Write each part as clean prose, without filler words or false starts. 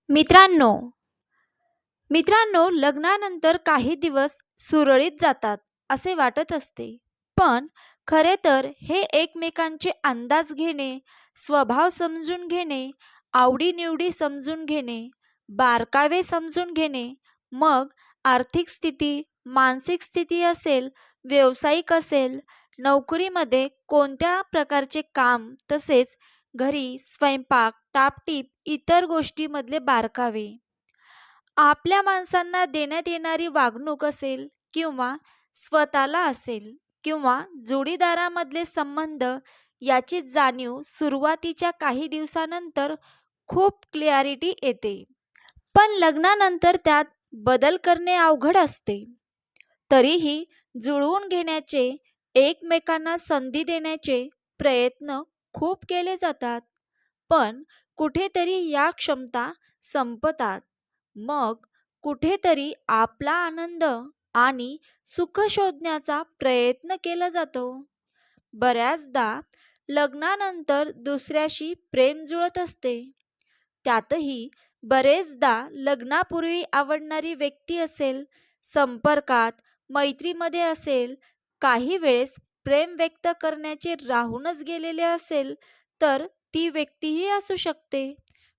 मित्रांनो मित्रांनो लग्नानंतर काही दिवस सुरळीत जातात असे वाटत असते. पण खरे तर हे एकमेकांचे अंदाज घेणे, स्वभाव समजून घेणे, आवडीनिवडी समजून घेणे, बारकावे समजून घेणे, मग आर्थिक स्थिती, मानसिक स्थिती असेल, व्यावसायिक असेल, नोकरीमध्ये कोणत्या प्रकारचे काम, तसेच घरी स्वयंपाक, टापटीप इतर गोष्टीमधले बारकावे, आपल्या माणसांना देण्यात येणारी वागणूक असेल किंवा स्वतःला असेल किंवा जोडीदारामधले संबंध, याची जाणीव सुरुवातीच्या काही दिवसानंतर खूप क्लॅरिटी येते. पण लग्नानंतर त्यात बदल करणे अवघड असते. तरीही जुळवून घेण्याचे, एकमेकांना संधी देण्याचे प्रयत्न खूप केले जातात. पण कुठेतरी या क्षमता संपतात. मग कुठेतरी आपला आनंद आणि सुख शोधण्याचा प्रयत्न केला जातो. बऱ्याचदा लग्नानंतर दुसऱ्याशी प्रेम जुळत असते. त्यातही बरेचदा लग्नापूर्वी आवडणारी व्यक्ती असेल, संपर्कात, मैत्रीमध्ये असेल, काही वेळेस प्रेम व्यक्त करण्याचे राहूनच गेलेले असेल, तर ती व्यक्तीही असू शकते.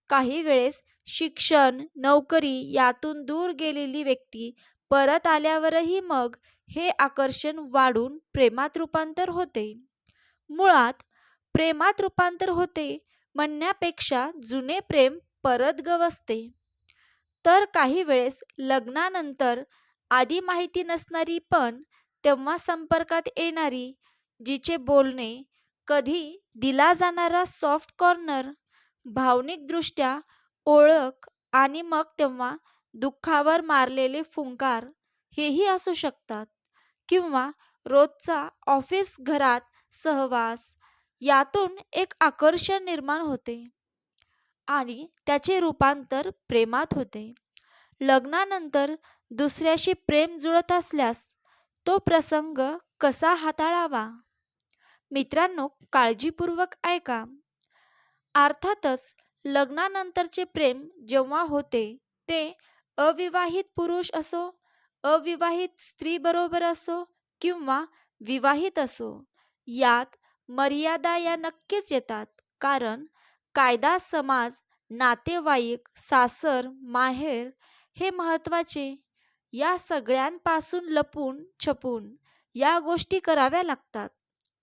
काही वेळेस शिक्षण, नोकरी यातून दूर गेलेली व्यक्ती परत आल्यावरही मग हे आकर्षण वाढून प्रेमात रूपांतर होते. मुळात प्रेमात रूपांतर होते म्हणण्यापेक्षा जुने प्रेम परत गवसते. तर काही वेळेस लग्नानंतर आधी माहिती नसणारी पण तेव्हा संपर्कात येणारी, जिचे बोलणे कधी दिला जाणारा सॉफ्ट कॉर्नर, भावनिकदृष्ट्या ओळख आणि मग तेव्हा दुःखावर मारलेले फुंकार, हेही असू शकतात. किंवा रोजचा ऑफिस घरात सहवास, यातून एक आकर्षण निर्माण होते आणि त्याचे रूपांतर प्रेमात होते. लग्नानंतर दुसऱ्याशी प्रेम जुळत असल्यास तो प्रसंग कसा हाताळावा? मित्रांनो, काळजीपूर्वक ऐका. अर्थातच लग्नानंतरचे प्रेम जेव्हा होते, ते अविवाहित पुरुष असो, अविवाहित स्त्री बरोबर असो किंवा विवाहित असो, यात मर्यादा या नक्कीच येतात. कारण कायदा, समाज, नातेवाईक, सासर, माहेर हे महत्त्वाचे, या सगळ्यांपासून लपून छपून या गोष्टी कराव्या लागतात.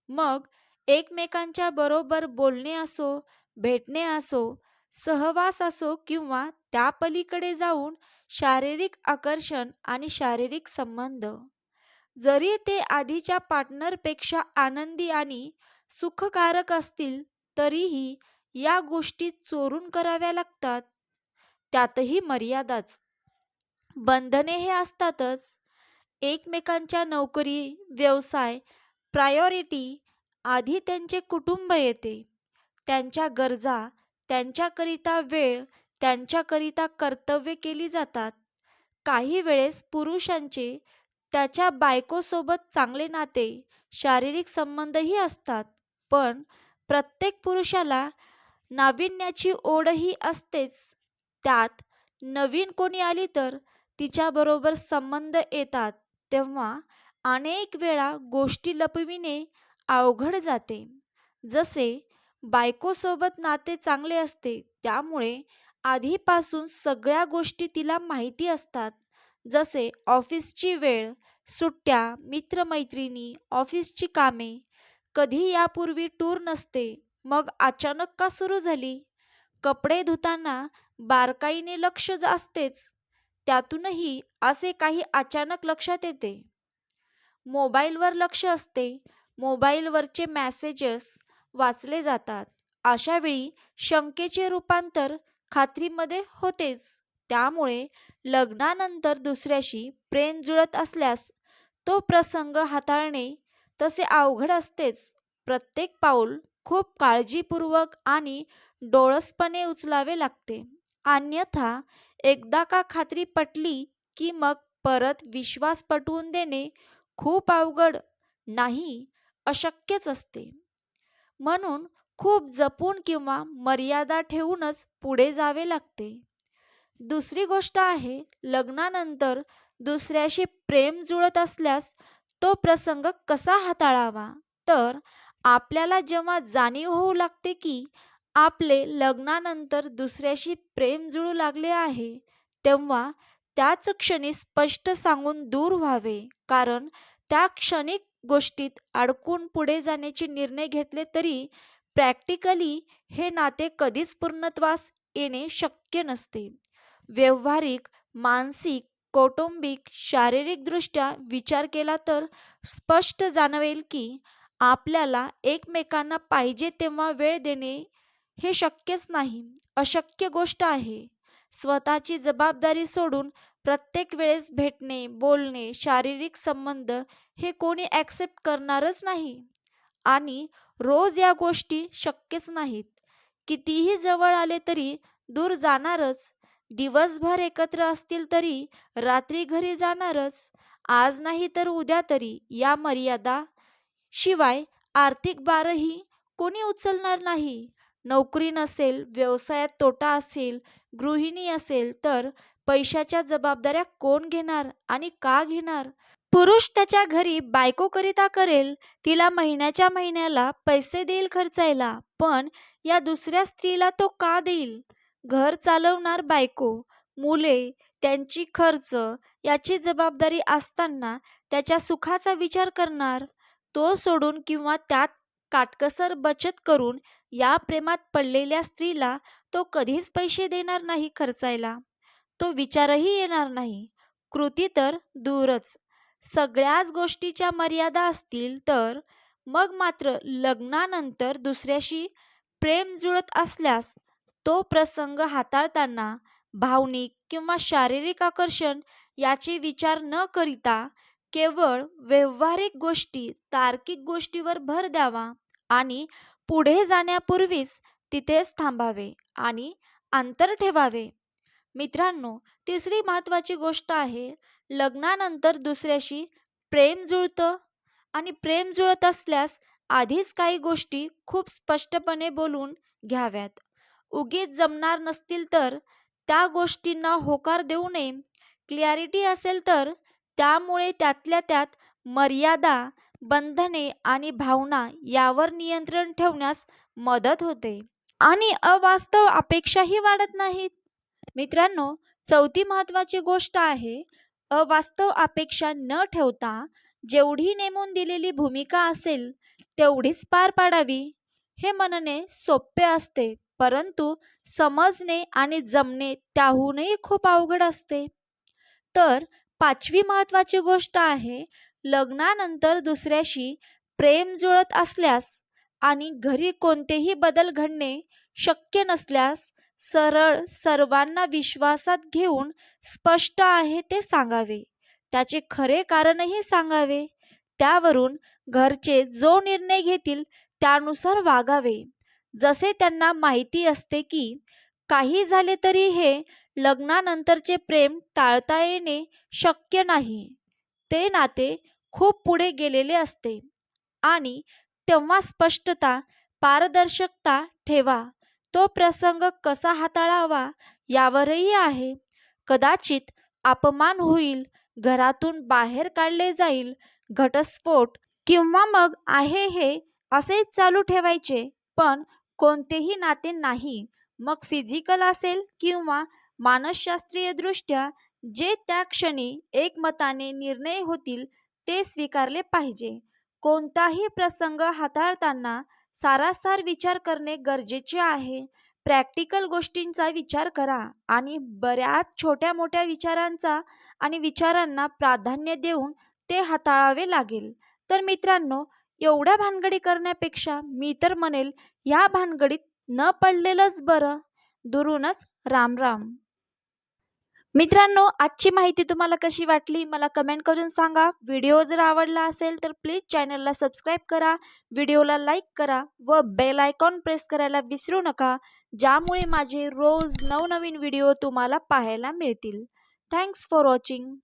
मग एकमेकांच्या बरोबर बोलणे असो, भेटणे असो, सहवास असो किंवा त्या पलीकडे जाऊन शारीरिक आकर्षण आणि शारीरिक संबंध, जरी ते आधीच्या पार्टनरपेक्षा आनंदी आणि सुखकारक असतील, तरीही या गोष्टी चोरून कराव्या लागतात. त्यातही मर्यादाच. बंधने हे असतातच. एकमेकांच्या नोकरी, व्यवसाय, प्रायोरिटी, आधी त्यांचे कुटुंब येते. त्यांच्या गरजा, त्यांच्याकरिता वेळ, त्यांच्याकरिता कर्तव्ये केली जातात. काही वेळेस पुरुषांचे त्याच्या बायकोसोबत चांगले नाते, शारीरिक संबंधही असतात. पण प्रत्येक पुरुषाला नाविन्याची ओढही असतेच. त्यात नवीन कोणी आली तर तिच्याबरोबर संबंध येतात, तेव्हा अनेक वेळा गोष्टी लपविणे अवघड जाते. जसे बायकोसोबत नाते चांगले असते, त्यामुळे आधीपासून सगळ्या गोष्टी तिला माहिती असतात. जसे ऑफिसची वेळ, सुट्ट्या, मित्रमैत्रिणी, ऑफिसची कामे. कधी यापूर्वी टूर नसते, मग अचानक का सुरू झाली? कपडे धुताना बारकाईने लक्ष असतेच, त्यातूनही असे काही अचानक लक्षात येते. मोबाईलवर लक्ष असते, मोबाईलवरचे मेसेजेस वाचले जातात. अशा वेळी शंकेचे रूपांतर खात्रीमध्ये होतेच. त्यामुळे लग्नानंतर दुसऱ्याशी प्रेम जुळत असल्यास तो प्रसंग हाताळणे तसे अवघड असतेच. प्रत्येक पाऊल खूप काळजीपूर्वक आणि डोळसपणे उचलावे लागते. अन्यथा एकदा का खात्री पटली की मग परत विश्वास पटवून देणे खूप अवघड नाही, अशक्यच असते. म्हणून खूप जपून किंवा मर्यादा ठेवूनच पुढे जावे लागते. दुसरी गोष्ट आहे, लग्नानंतर दुसऱ्याशी प्रेम जुळत असल्यास तो प्रसंग कसा हाताळावा. तर आपल्याला जेव्हा जाणीव होऊ लागते की आपले लग्नानंतर दुसऱ्याशी प्रेम जुळू लागले आहे, तेव्हा त्याच क्षणी स्पष्ट सांगून दूर व्हावे. कारण त्या क्षणिक गोष्टीत अडकून पुढे जाण्याचे निर्णय घेतले तरी प्रॅक्टिकली हे नाते कधीच पूर्णत्वास येणे शक्य नसते. व्यावहारिक, मानसिक, कौटुंबिक, शारीरिकदृष्ट्या विचार केला तर स्पष्ट जाणवेल की आपल्याला एकमेकांना पाहिजे तेव्हा वेळ देणे हे शक्यच नाही, अशक्य गोष्ट आहे. स्वतःची जबाबदारी सोडून प्रत्येक वेळेस भेटणे, बोलणे, शारीरिक संबंध हे कोणी ॲक्सेप्ट करणारच नाही आणि रोज या गोष्टी शक्यच नाहीत. कितीही जवळ आले तरी दूर जाणारच. दिवसभर एकत्र असतील तरी रात्री घरी जाणारच. आज नाही तर उद्या तरी. या मर्यादा शिवाय आर्थिक भारही कोणी उचलणार नाही. नोकरी नसेल, व्यवसायात तोटा असेल, गृहिणी असेल तर पैशाच्या जबाबदाऱ्या कोण घेणार आणि का घेणार? पुरुष त्याच्या घरी बायकोकरिता करेल, तिला महिन्याच्या महिन्याला पैसे देईल खर्चायला, पण या दुसऱ्या स्त्रीला तो का देईल? घर चालवणार बायको, मुले, त्यांची खर्च याची जबाबदारी असताना त्याच्या सुखाचा विचार करणार. तो सोडून किंवा त्यात काटकसर बचत करून या प्रेमात पडलेल्या स्त्रीला तो कधीच पैसे देणार नाही खर्चायला. तो विचारही येणार नाही. कृती तर दूरच. सगळ्याच गोष्टीच्या मर्यादा असतील तर मग मात्र लग्नानंतर दुसऱ्याशी प्रेम जुळत असल्यास तो प्रसंग हाताळताना भावनिक किंवा शारीरिक आकर्षण याचे विचार न करिता केवळ व्यावहारिक गोष्टी, तार्किक गोष्टीवर भर द्यावा आणि पुढे जाण्यापूर्वीच तिथेच थांबावे आणि अंतर ठेवावे. मित्रांनो, तिसरी महत्त्वाची गोष्ट आहे, लग्नानंतर दुसऱ्याशी प्रेम जुळतं आणि प्रेम जुळत असल्यास आधीच काही गोष्टी खूप स्पष्टपणे बोलून घ्याव्यात. उगीच जमणार नसतील तर त्या गोष्टींना होकार देऊ नये. क्लॅरिटी असेल तर त्यामुळे त्यातल्या त्यात मर्यादा, बंधने आणि भावना यावर नियंत्रण ठेवण्यास मदत होते आणि अवास्तव अपेक्षाही वाढत नाहीत. मित्रांनो, चौथी महत्त्वाची गोष्ट आहे, अवास्तव अपेक्षा न ठेवता जेवढी नेमून दिलेली भूमिका असेल तेवढीच पार पाडावी. हे म्हणणे सोपे असते, परंतु समजणे आणि जमणे त्याहूनही खूप अवघड असते. तर पाचवी महत्त्वाची गोष्ट आहे, लग्नानंतर दुसऱ्याशी प्रेम जुळत असल्यास आणि घरी कोणतेही बदल घडणे शक्य नसल्यास सरळ सर्वांना विश्वासात घेऊन स्पष्ट आहे ते सांगावे. त्याचे खरे कारणही सांगावे. त्यावरून घरचे जो निर्णय घेतील त्यानुसार वागावे. जसे त्यांना माहिती असते की काही झाले तरी हे लग्नानंतरचे प्रेम टाळता येणे शक्य नाही. ते नाते खूप पुढे गेलेले असते आणि तेव्हा स्पष्टता, पारदर्शकता ठेवा. तो प्रसंग कसा हाताळावा यावरही आहे. कदाचित अपमान होईल, घरातून बाहेर काढले जाईल, घटस्फोट किंवा मग आहे हे असेच चालू ठेवायचे. पण कोणतेही नाते नाही, मग फिजिकल असेल किंवा मानसशास्त्रीयदृष्ट्या जे त्या क्षणी एकमताने निर्णय होतील ते स्वीकारले पाहिजे. कोणताही प्रसंग हाताळताना सारासार विचार करणे गरजेचे आहे. प्रॅक्टिकल गोष्टींचा विचार करा आणि बऱ्याच छोट्या मोठ्या विचारांचा आणि विचारांना प्राधान्य देऊन ते हाताळावे लागेल. तर मित्रांनो, एवढ्या भानगडी करण्यापेक्षा मी तर म्हणेल या भानगडीत न पडलेलंच बरं. दुरूनच राम राम. मित्रांनो, आजची माहिती तुम्हाला कशी वाटली मला कमेंट करून सांगा. व्हिडिओ जर आवडला असेल तर प्लीज चॅनलला सबस्क्राईब करा, व्हिडिओला लाईक करा व बेल आयकॉन प्रेस करायला विसरू नका, ज्यामुळे माझे रोज नवनवीन व्हिडिओ तुम्हाला पाहायला मिळतील. Thanks for watching.